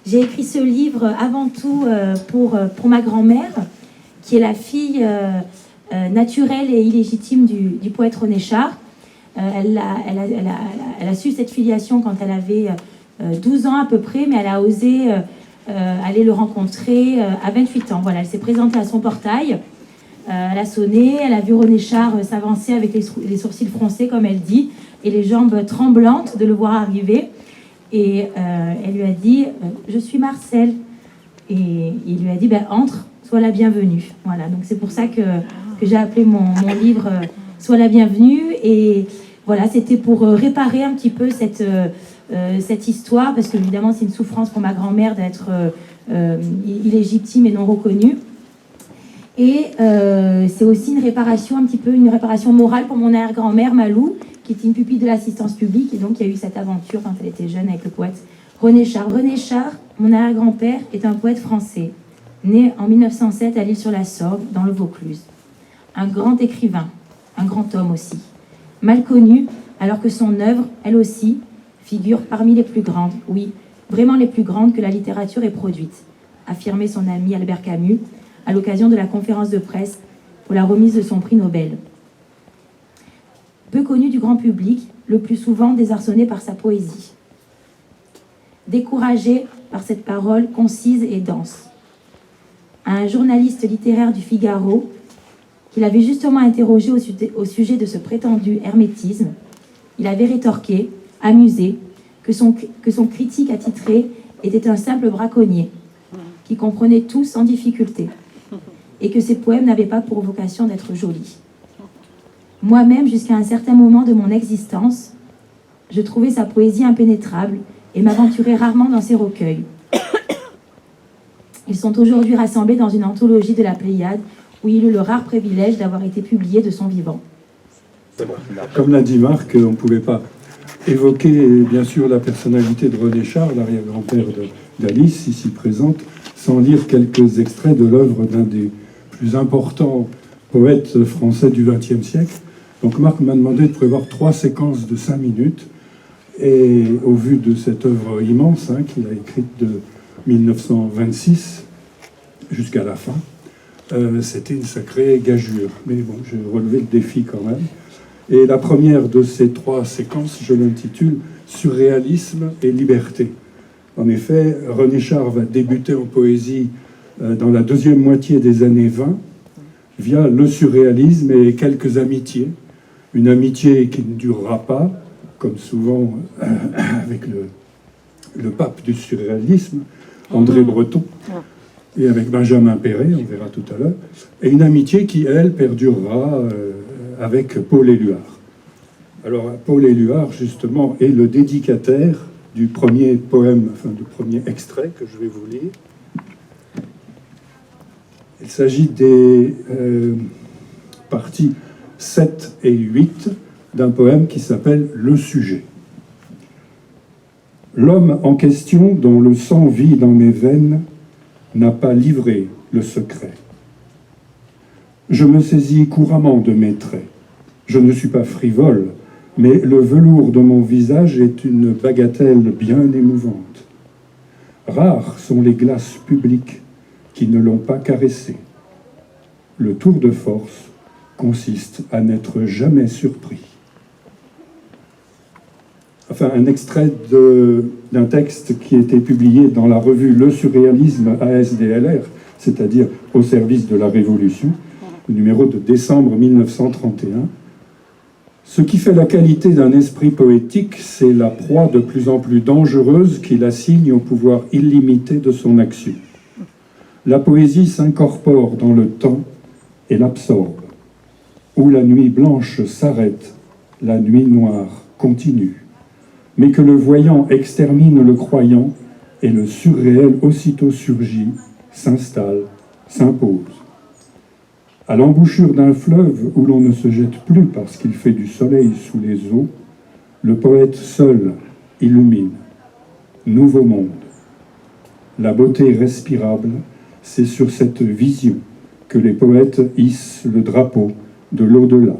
J'ai écrit ce livre avant tout pour ma grand-mère, qui est la fille naturelle et illégitime du poète René Char. Elle a su cette filiation quand elle avait 12 ans à peu près, mais elle a osé aller le rencontrer à 28 ans. Voilà, elle s'est présentée à son portail, elle a sonné, elle a vu René Char s'avancer avec les sourcils froncés, comme elle dit, et les jambes tremblantes de le voir arriver. Et elle lui a dit je suis Marcel. Et il lui a dit entre, sois la bienvenue. Voilà, donc c'est pour ça que j'ai appelé mon livre Sois la bienvenue. Et voilà, c'était pour réparer un petit peu cette histoire, parce qu'évidemment c'est une souffrance pour ma grand-mère d'être illégitime et non reconnue. Et c'est aussi une réparation, un petit peu une réparation morale pour mon arrière-grand-mère Malou, qui était une pupille de l'assistance publique, et donc il y a eu cette aventure quand elle était jeune avec le poète René Char. René Char, mon arrière-grand-père, est un poète français, né en 1907 à l'Île-sur-la-Sorgue, dans le Vaucluse. Un grand écrivain, un grand homme aussi, mal connu, alors que son œuvre, elle aussi, figure parmi les plus grandes, oui, vraiment les plus grandes que la littérature ait produites, affirmait son ami Albert Camus à l'occasion de la conférence de presse pour la remise de son prix Nobel. Peu connu du grand public, le plus souvent désarçonné par sa poésie. Découragé par cette parole concise et dense. À un journaliste littéraire du Figaro, qu'il avait justement interrogé au sujet de ce prétendu hermétisme, il avait rétorqué, amusé, que son critique attitré était un simple braconnier, qui comprenait tout sans difficulté, et que ses poèmes n'avaient pas pour vocation d'être jolis. Moi-même, jusqu'à un certain moment de mon existence, je trouvais sa poésie impénétrable et m'aventurais rarement dans ses recueils. Ils sont aujourd'hui rassemblés dans une anthologie de la Pléiade où il eut le rare privilège d'avoir été publié de son vivant. Comme l'a dit Marc, on ne pouvait pas évoquer bien sûr la personnalité de René Char, l'arrière-grand-père d'Alice, ici présente, sans lire quelques extraits de l'œuvre d'un des plus importants poètes français du XXe siècle. Donc Marc m'a demandé de prévoir 3 séquences de 5 minutes, et au vu de cette œuvre immense qu'il a écrite de 1926 jusqu'à la fin, c'était une sacrée gageure. Mais bon, j'ai relevé le défi quand même. Et la première de ces 3 séquences, je l'intitule « Surréalisme et liberté ». En effet, René Char va débuter en poésie dans la deuxième moitié des années 20 via le surréalisme et quelques amitiés. Une amitié qui ne durera pas, comme souvent avec le pape du surréalisme, André Breton, et avec Benjamin Péret, on verra tout à l'heure, et une amitié qui, elle, perdurera avec Paul Éluard. Alors, Paul Éluard, justement, est le dédicataire du premier poème, enfin du premier extrait que je vais vous lire. Il s'agit des parties 7 et 8 d'un poème qui s'appelle « Le sujet ». L'homme en question, dont le sang vit dans mes veines, n'a pas livré le secret. Je me saisis couramment de mes traits. Je ne suis pas frivole, mais le velours de mon visage est une bagatelle bien émouvante. Rares sont les glaces publiques qui ne l'ont pas caressé. Le tour de force consiste à n'être jamais surpris. Enfin, un extrait d'un texte qui a été publié dans la revue Le Surréalisme ASDLR, c'est-à-dire au service de la Révolution, le numéro de décembre 1931. Ce qui fait la qualité d'un esprit poétique, c'est la proie de plus en plus dangereuse qu'il assigne au pouvoir illimité de son action. La poésie s'incorpore dans le temps et l'absorbe. Où la nuit blanche s'arrête, la nuit noire continue. Mais que le voyant extermine le croyant, et le surréel aussitôt surgit, s'installe, s'impose. À l'embouchure d'un fleuve où l'on ne se jette plus parce qu'il fait du soleil sous les eaux, le poète seul illumine. Nouveau monde. La beauté respirable, c'est sur cette vision que les poètes hissent le drapeau de l'au-delà.